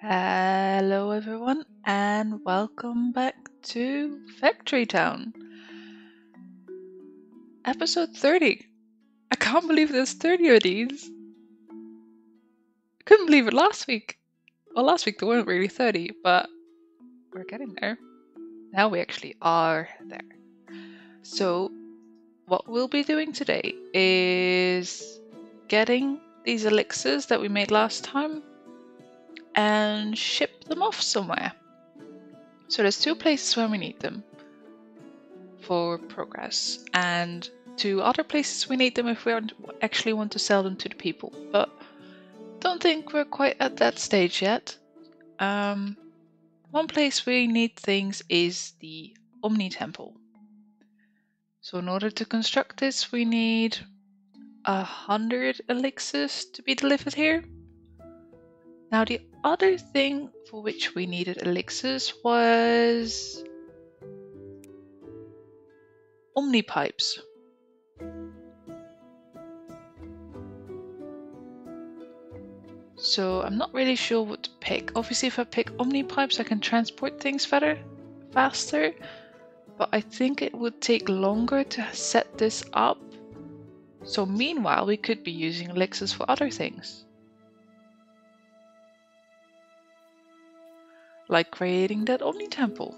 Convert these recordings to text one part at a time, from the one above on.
Hello everyone and welcome back to Factory Town. Episode 30. I can't believe there's 30 of these. I couldn't believe it last week. Well, last week there weren't really 30, but we're getting there. Now we actually are there. So what we'll be doing today is getting these elixirs that we made last time and ship them off somewhere. So there's two places where we need them for progress, and two other places we need them if we actually want to sell them to the people, but don't think we're quite at that stage yet. One place we need things is the Omni Temple. So in order to construct this we need 100 elixirs to be delivered here. Now the other thing for which we needed elixirs was Omnipipes. So I'm not really sure what to pick. Obviously if I pick Omnipipes I can transport things faster, but I think it would take longer to set this up. So meanwhile we could be using elixirs for other things. Like creating that Omni Temple.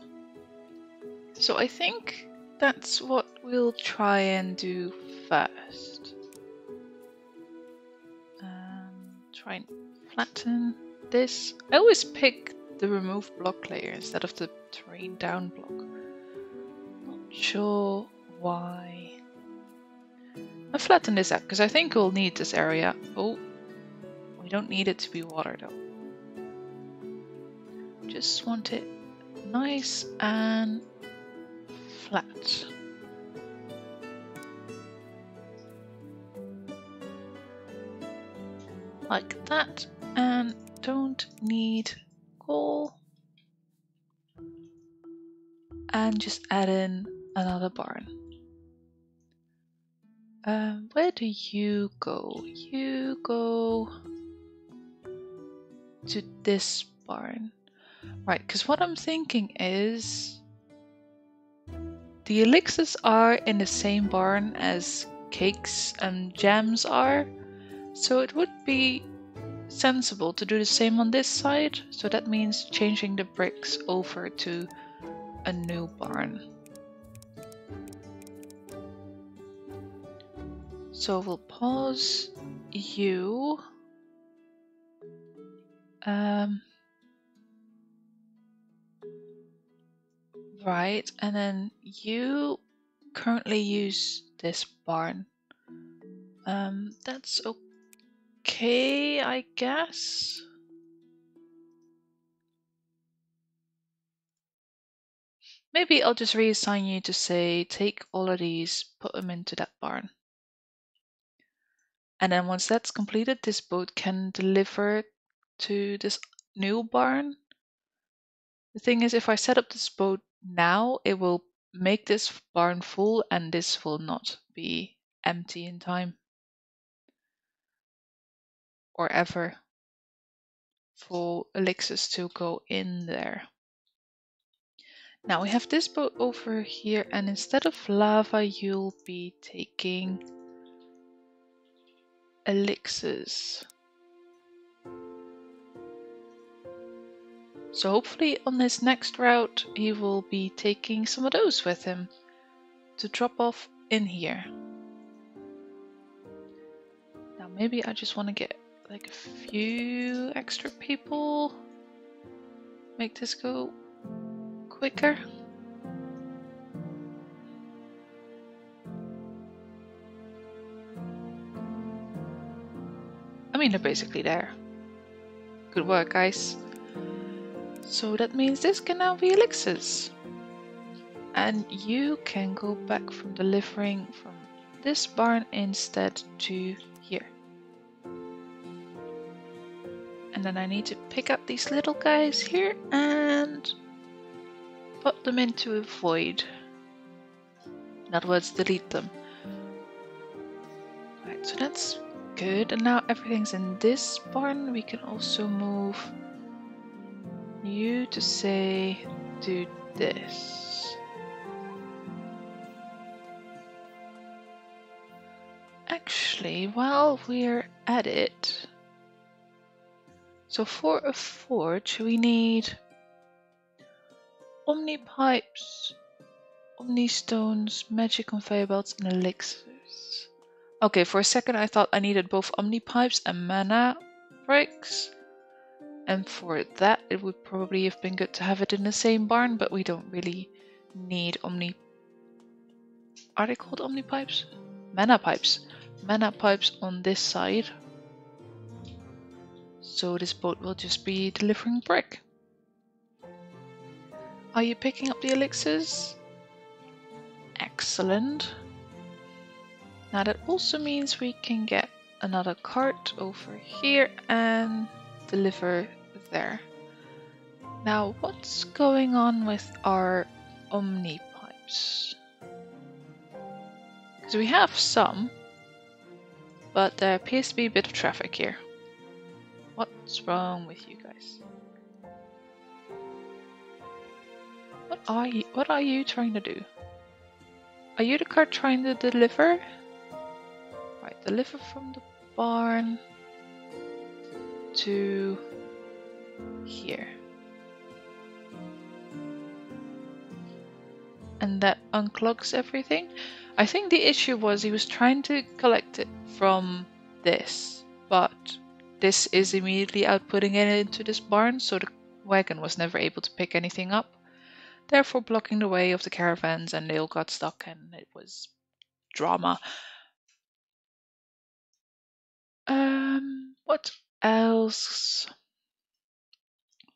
So I think that's what we'll try and do first. Try and flatten this. I always pick the remove block layer instead of the terrain down block. Not sure why. I'll flatten this out because I think we'll need this area. Oh, we don't need it to be water though. Just want it nice and flat. Like that, and don't need coal. And just add in another barn. Where do you go? You go to this barn. Right, because what I'm thinking is the elixirs are in the same barn as cakes and jams are, so it would be sensible to do the same on this side. So that means changing the bricks over to a new barn. So we'll pause you. Right, and then you currently use this barn. That's okay, I guess. Maybe I'll just reassign you to say, take all of these, put them into that barn. And then once that's completed, this boat can deliver to this new barn. The thing is, if I set up this boat now, it will make this barn full and this will not be empty in time. Or ever. For elixirs to go in there. Now we have this boat over here, and instead of lava you'll be taking elixirs. So hopefully on this next route he will be taking some of those with him to drop off in here. Now maybe I just want to get like a few extra people. Make this go quicker. I mean, they're basically there. Good work, guys. So that means this can now be elixirs. And you can go back from delivering from this barn instead to here. And then I need to pick up these little guys here and put them into a void. In other words, delete them. Right, so that's good. And now everything's in this barn. We can also move you to say do this. Actually, while we're at it, so for a forge we need Omnipipes, Omnistones, magic conveyor belts, and elixirs. Okay, for a second I thought I needed both Omnipipes and mana bricks. And for that it would probably have been good to have it in the same barn, but we don't really need Are they called Omnipipes? Mana pipes. Mana pipes on this side. So this boat will just be delivering brick. Are you picking up the elixirs? Excellent. Now that also means we can get another cart over here and deliver there. Now what's going on with our Omnipipes? Because we have some, but there appears to be a bit of traffic here. What's wrong with you guys? What are you trying to do? Are you the cart trying to deliver? Right, deliver from the barn to here. And that unclogs everything. I think the issue was he was trying to collect it from this, but this is immediately outputting it into this barn, so the wagon was never able to pick anything up, therefore blocking the way of the caravans, and they all got stuck and it was drama. What else?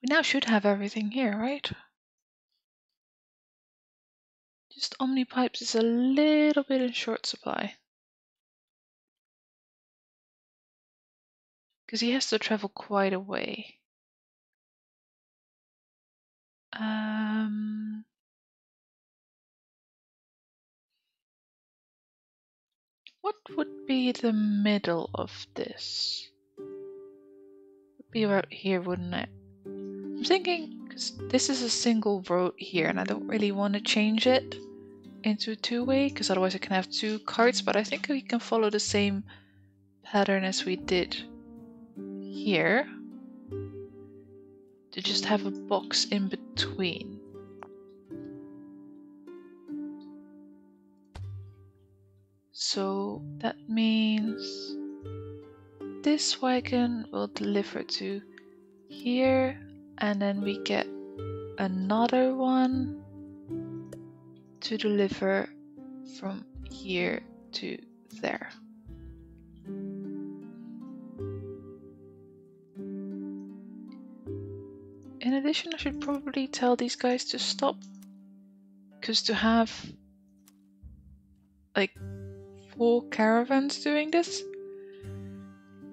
We now should have everything here, right? Just Omnipipes is a little bit in short supply. Because he has to travel quite a way. What would be the middle of this? Would be about here, wouldn't it? I'm thinking, because this is a single road here, and I don't really want to change it into a two-way, because otherwise I can have two carts, but I think we can follow the same pattern as we did here, to just have a box in between. So that means this wagon will deliver to here, and then we get another one to deliver from here to there. In addition, I should probably tell these guys to stop, because to have like 4 caravans doing this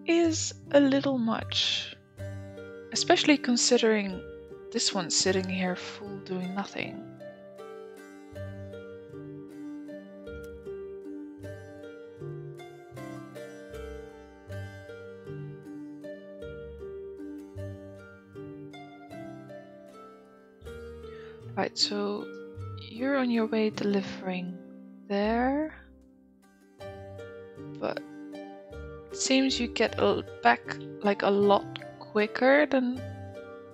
is a little much, especially considering this one's sitting here full doing nothing. Right, so you're on your way delivering there, but it seems you get back like a lot quicker than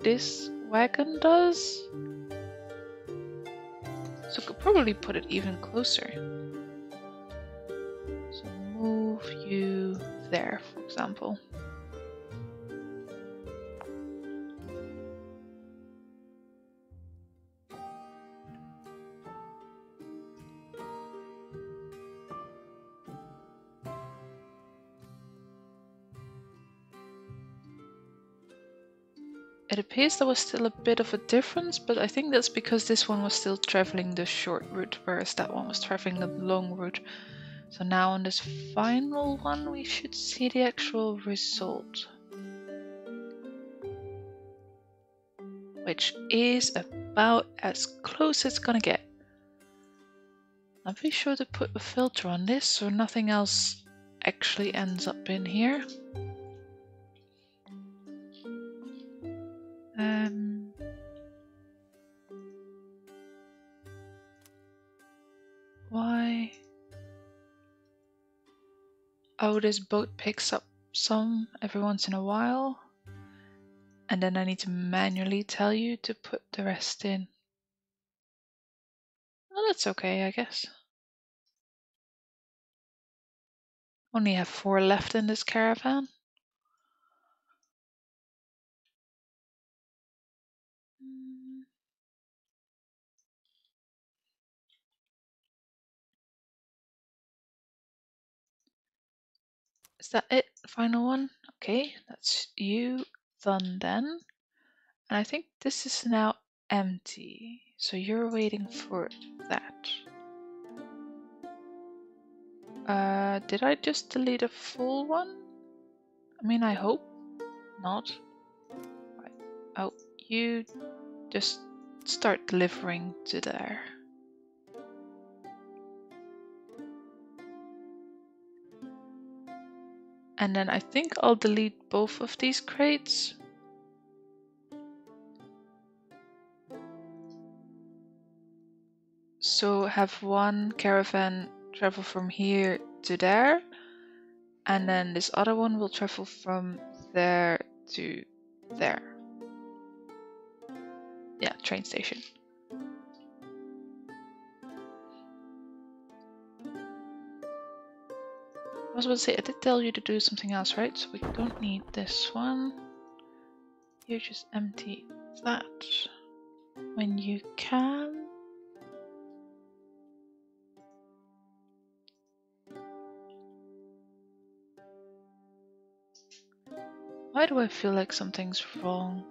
this wagon does. So could probably put it even closer. So move you there, for example. It appears there was still a bit of a difference, but I think that's because this one was still traveling the short route, whereas that one was traveling the long route. So now on this final one, we should see the actual result, which is about as close as it's gonna get. I'm pretty sure to put a filter on this so nothing else actually ends up in here. Oh, this boat picks up some every once in a while. And then I need to manually tell you to put the rest in. Well, that's okay, I guess. Only have 4 left in this caravan. Is that it? Final one? Okay, that's you done then. And I think this is now empty. So you're waiting for that. Did I just delete a full one? I mean, I hope not. Right. Oh, you just start delivering to there. And then I think I'll delete both of these crates. So have one caravan travel from here to there. And then this other one will travel from there to there. Yeah, train station. I was about to say, I did tell you to do something else, right? So we don't need this one. You just empty that when you can. Why do I feel like something's wrong?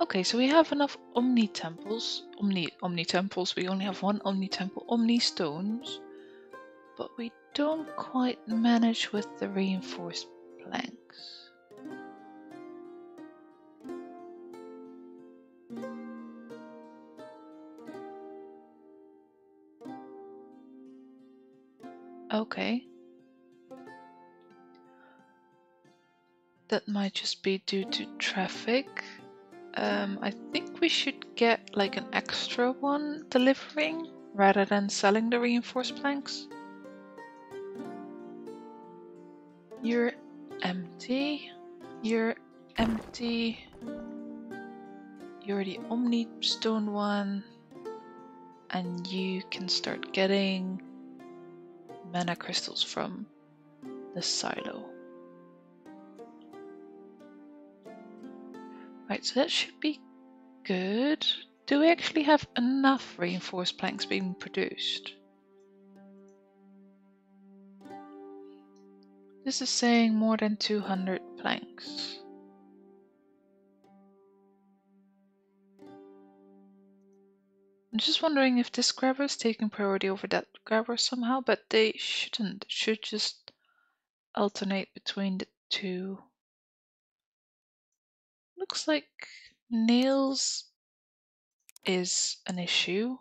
Okay, so we have enough Omni temples. Omni temples. We only have one Omni temple. Omni stones. But we don't quite manage with the reinforced planks. Okay. That might just be due to traffic. I think we should get like an extra one delivering rather than selling the reinforced planks. You're empty. You're empty. You're the Omni stone one. And you can start getting mana crystals from the silo. Right, so that should be good. Do we actually have enough reinforced planks being produced? This is saying more than 200 planks. I'm just wondering if this grabber is taking priority over that grabber somehow, but they shouldn't. It should just alternate between the two. Looks like nails is an issue.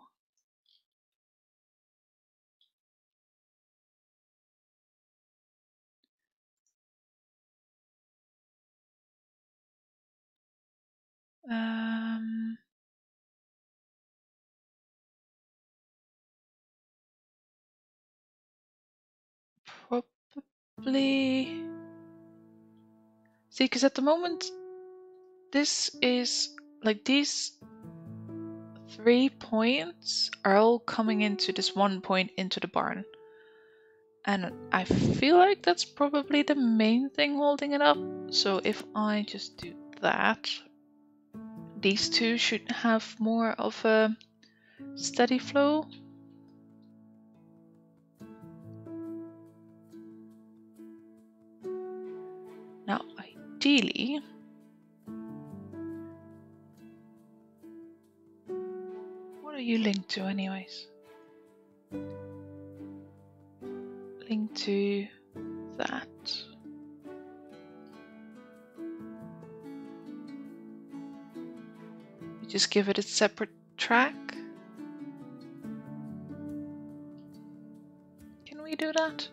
Probably. See, because at the moment, this is like these 3 points are all coming into this 1 point into the barn. And I feel like that's probably the main thing holding it up. So if I just do that, these two should have more of a steady flow. Now, ideally, what are you linked to anyways? Linked to that. We just give it a separate track. Can we do that?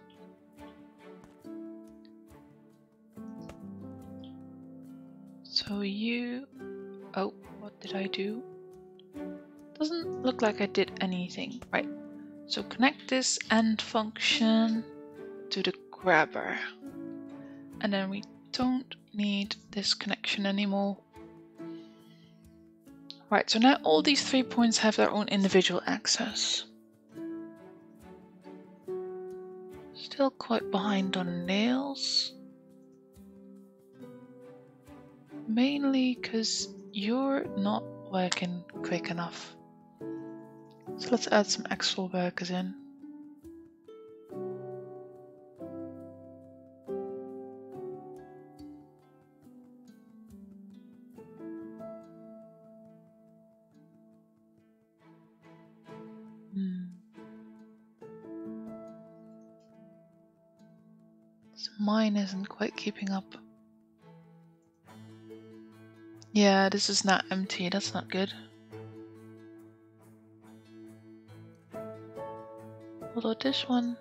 So you... Oh, what did I do? Doesn't look like I did anything. Right. So connect this end function to the grabber. And then we don't need this connection anymore. Right, so now all these 3 points have their own individual access. Still quite behind on nails. Mainly because you're not working quick enough. So let's add some extra workers in. So mine isn't quite keeping up. Yeah, this is not empty, that's not good. Although this one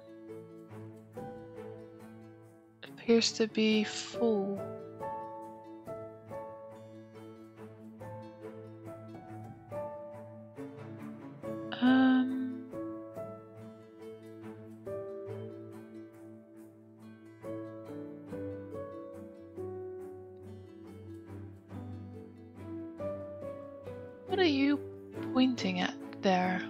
appears to be full. What are you pointing at there?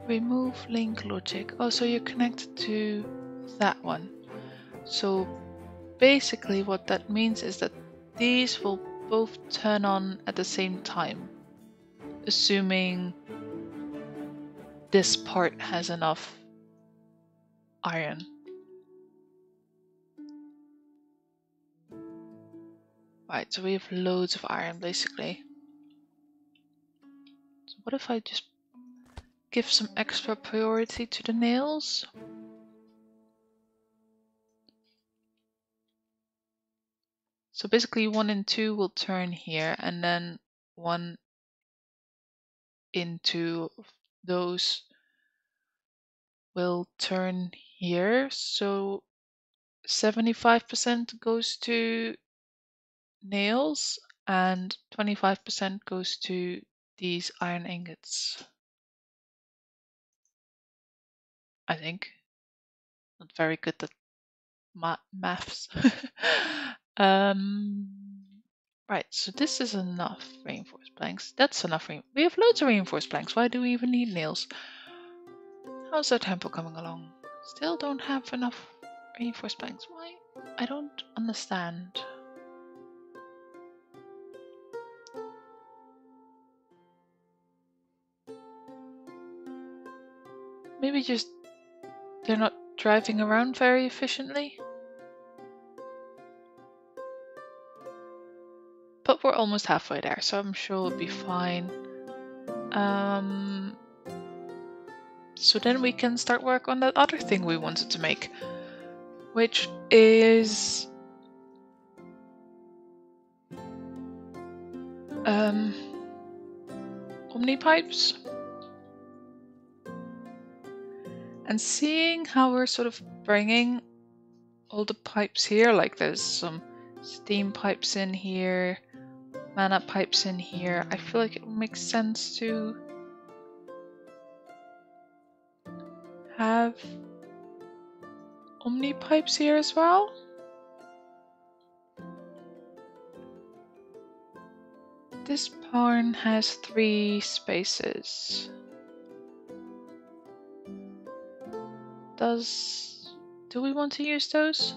Remove link logic. Oh, so you're connected to that one. So basically what that means is that these will both turn on at the same time, assuming this part has enough iron. Right, so we have loads of iron basically. So what if I just give some extra priority to the nails? So basically 1 and 2 will turn here, and then 1 into those will turn here. So 75% goes to nails and 25% goes to these iron ingots. I think. Not very good at maths. Right, so this is enough reinforced planks. That's enough. We have loads of reinforced planks. Why do we even need nails? How's our tempo coming along? Still don't have enough reinforced planks. Why? I don't understand. Maybe just they're not driving around very efficiently. But we're almost halfway there, so I'm sure we'll be fine. So then we can start work on that other thing we wanted to make, which is Omnipipes. And seeing how we're sort of bringing all the pipes here, like there's some steam pipes in here, mana pipes in here, I feel like it makes sense to have Omnipipes here as well. This barn has 3 spaces. Do we want to use those?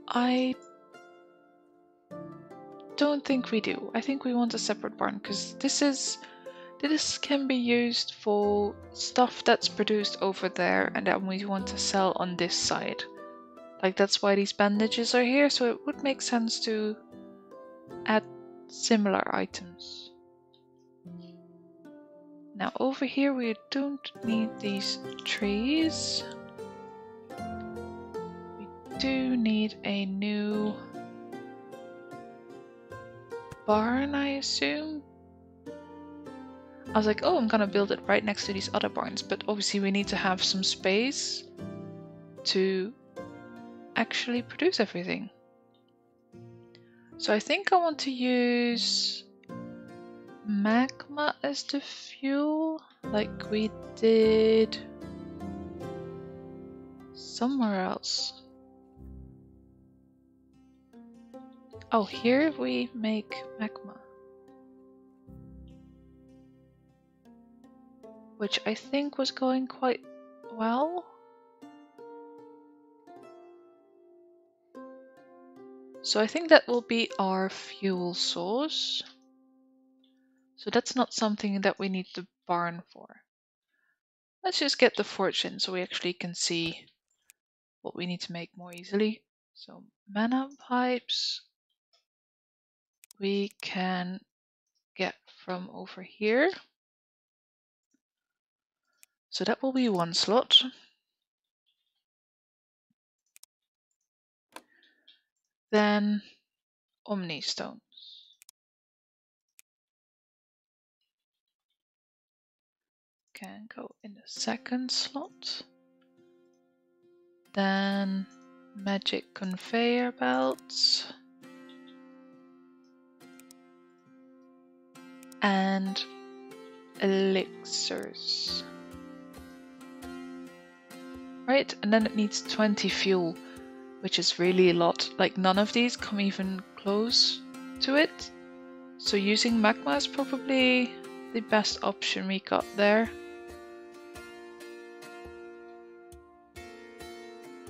I don't think we do. I think we want a separate barn because this can be used for stuff that's produced over there and then we want to sell on this side. Like that's why these bandages are here, so it would make sense to add similar items. Now over here we don't need these trees. We do need a new barn, I assume. I was like, oh, I'm gonna build it right next to these other barns, but obviously we need to have some space to actually produce everything. So I think I want to use magma as the fuel, like we did somewhere else. Oh, here we make magma, which I think was going quite well. So I think that will be our fuel source. So that's not something that we need the barn for. Let's just get the fortune so we actually can see what we need to make more easily. So mana pipes we can get from over here. So that will be one slot. Then Omni stones. Can go in the second slot. Then magic conveyor belts. And elixirs. Right, and then it needs 20 fuel, which is really a lot. Like none of these come even close to it. So using magma is probably the best option we got there.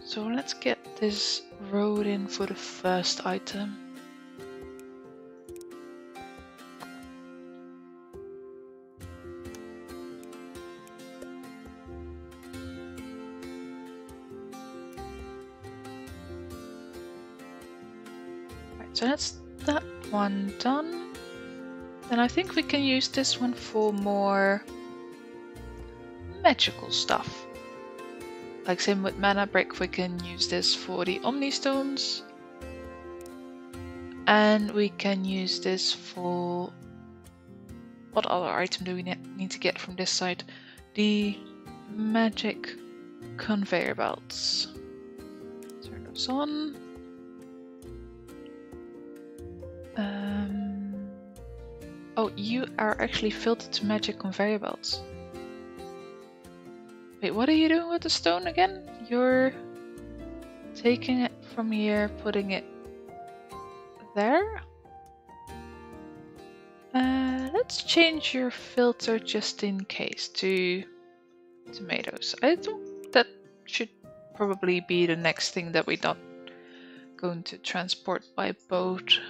So let's get this road in for the first item. Right, so that's that one done. Then I think we can use this one for more magical stuff. Like same with mana brick, we can use this for the Omni stones. And we can use this for... what other item do we need to get from this side? The magic conveyor belts. Turn those on. Oh, you are actually filtered to magic conveyor belts. Wait, what are you doing with the stone again? You're taking it from here, putting it there. Let's change your filter just in case to tomatoes. I think that should probably be the next thing that we're not going to transport by boat.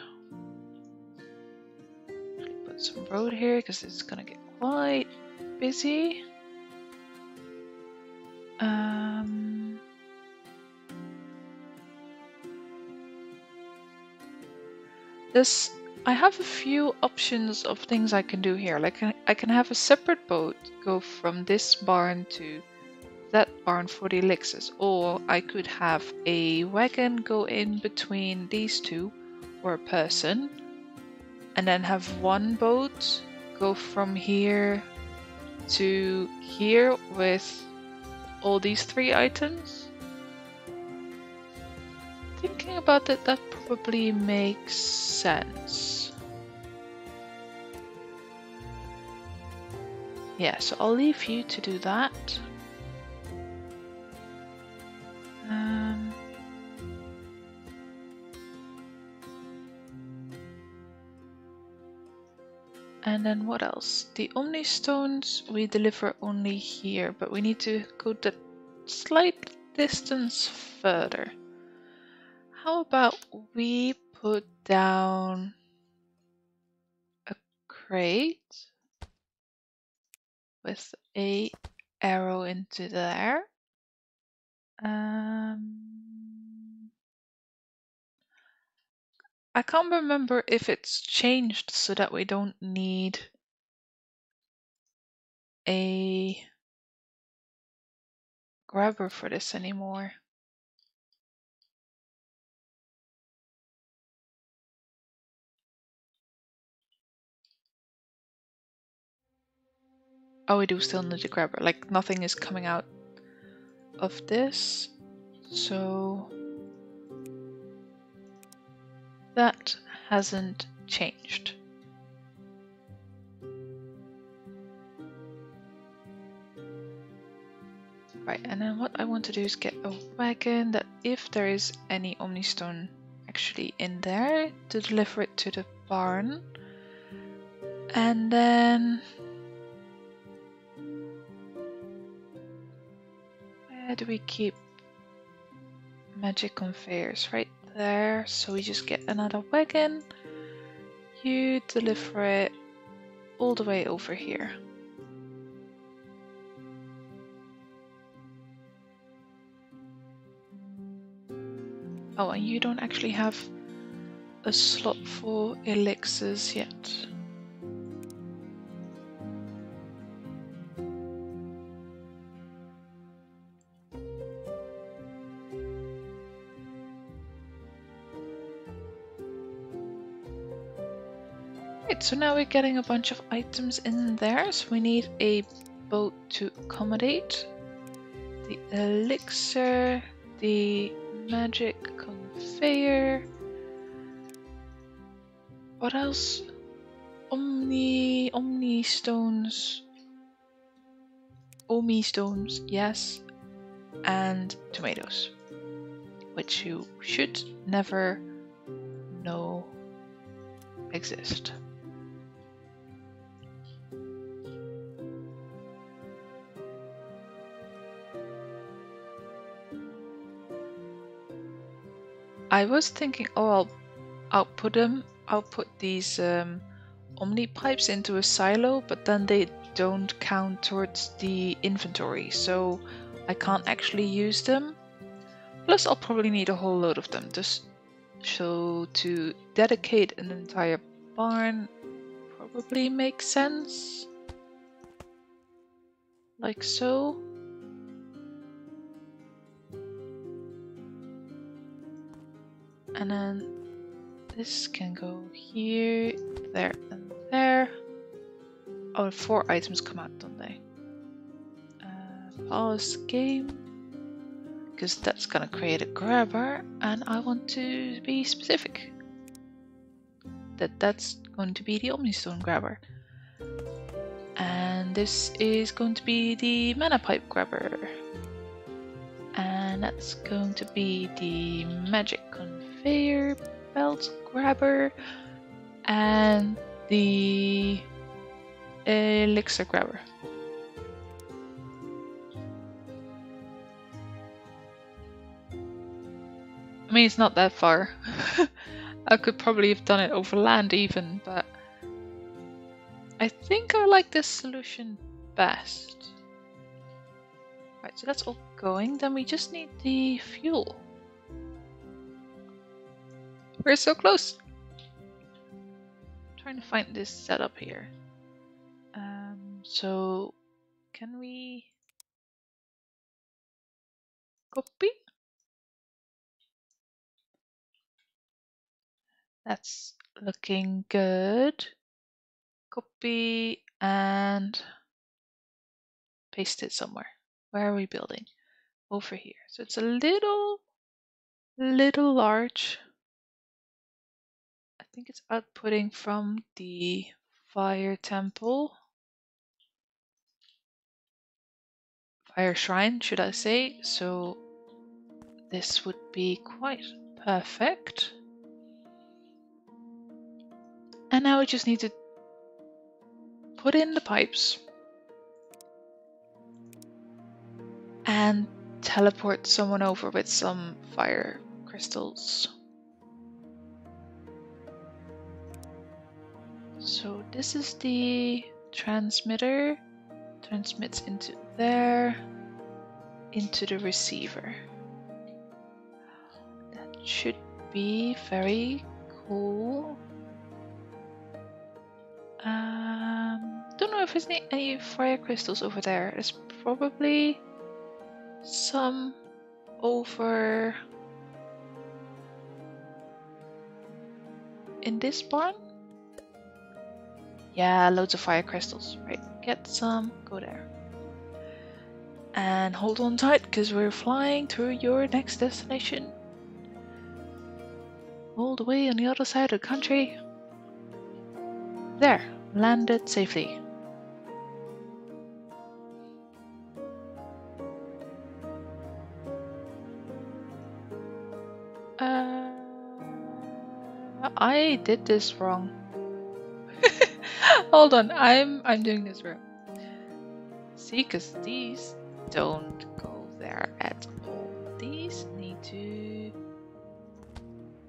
Put some road here because it's gonna get quite busy. I have a few options of things I can do here. Like I can have a separate boat go from this barn to that barn for the elixirs, or I could have a wagon go in between these two, or a person, and then have one boat go from here to here with all these 3 items. Thinking about it, that probably makes sense. Yeah, so I'll leave you to do that. And then what else? The Omni stones we deliver only here, but we need to go that slight distance further. How about we put down a crate with a arrow into there. I can't remember if it's changed so that we don't need a grabber for this anymore. Oh, we do still need a grabber. Like nothing is coming out of this. So That hasn't changed. Right, and then what I want to do is get a wagon that if there is any Omnistone actually in there, to deliver it to the barn. And then where do we keep magic conveyors? Right there. So we just get another wagon. You deliver it all the way over here. Oh, and you don't actually have a slot for elixirs yet. Right, so now we're getting a bunch of items in there. So we need a boat to accommodate the elixir, the magic conveyor. What else? Omni stones. Omi stones, yes. And tomatoes. Which you should never know exist. I was thinking, oh, I'll put these Omnipipes into a silo, but then they don't count towards the inventory, so I can't actually use them. Plus, I'll probably need a whole load of them. So to dedicate an entire barn probably makes sense. Like so. And then this can go here, there, and there. Oh, 4 items come out, don't they? Pause game. Because that's gonna create a grabber, and I want to be specific. That's going to be the Omnistone grabber. And this is going to be the mana pipe grabber. And that's going to be the magic conveyor belt grabber and the elixir grabber. I mean, it's not that far. I could probably have done it over land even, but I think I like this solution best. Right, so that's all going. Then we just need the fuel. We're so close. I'm trying to find this setup here. So can we copy? That's looking good. Copy and paste it somewhere. Where are we building? Over here. So it's a little large. I think it's outputting from the fire temple. Fire shrine, should I say. So this would be quite perfect. And now we just need to put in the pipes and teleport someone over with some fire crystals. So this is the transmitter, transmits into there, into the receiver. That should be very cool. Don't know if there's any fire crystals over there. There's probably some over in this barn. Yeah, loads of fire crystals. Right, get some, go there. And hold on tight because we're flying to your next destination. All the way on the other side of the country. There, landed safely. I did this wrong. Hold on, I'm doing this wrong. See, because these don't go there at all. These need to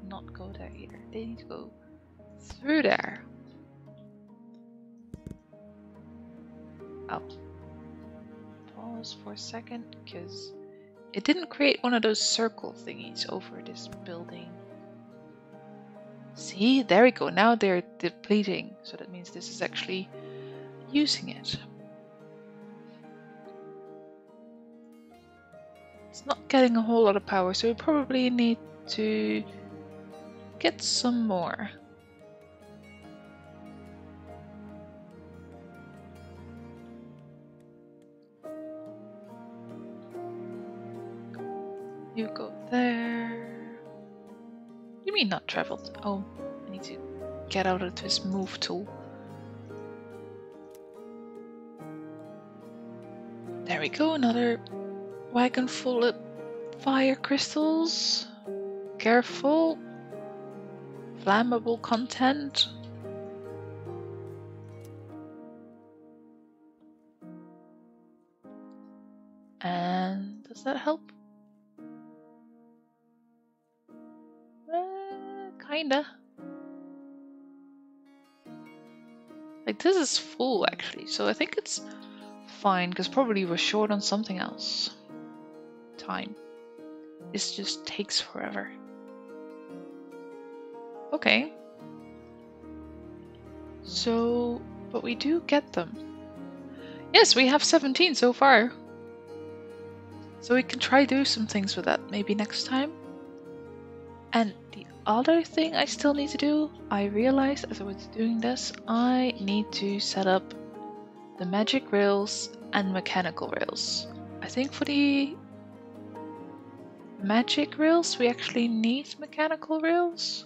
not go there either. They need to go through there. Oh. Pause for a second, because it didn't create one of those circle thingies over this building. See, there we go. Now they're depleting, so that means this is actually using it. It's not getting a whole lot of power, so we probably need to get some more. You go there. You mean not traveled? Oh, I need to get out of this move tool. There we go, another wagon full of fire crystals. Careful. Flammable content. And does that help? Kinda. Like, this is full actually, so I think it's fine, because probably we're short on something else. Time. This just takes forever. Okay. So, but we do get them. Yes, we have 17 so far. So we can try do some things with that maybe next time. And the other thing I still need to do, I realized as I was doing this, I need to set up the magic rails and mechanical rails. I think for the magic rails we actually need mechanical rails.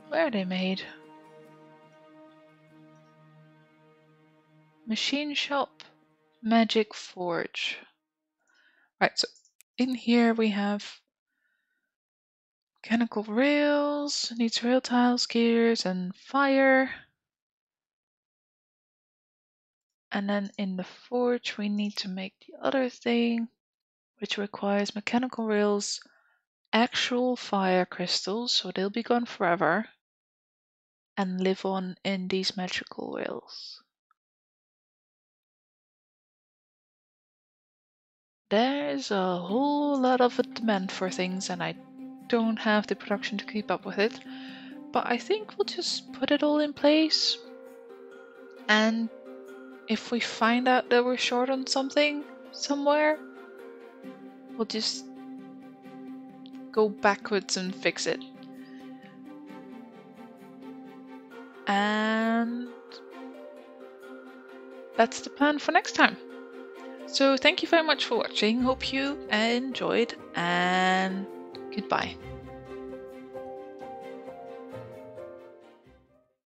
Where are they made? Machine shop, magic forge. Right, so in here we have mechanical rails, needs rail tiles, gears, and fire. And then in the forge we need to make the other thing, which requires mechanical rails, actual fire crystals, so they'll be gone forever, and live on in these magical rails. There's a whole lot of a demand for things, and I don't have the production to keep up with it, but I think we'll just put it all in place, and if we find out that we're short on something somewhere, we'll just go backwards and fix it. And that's the plan for next time. So thank you very much for watching, hope you enjoyed, and goodbye.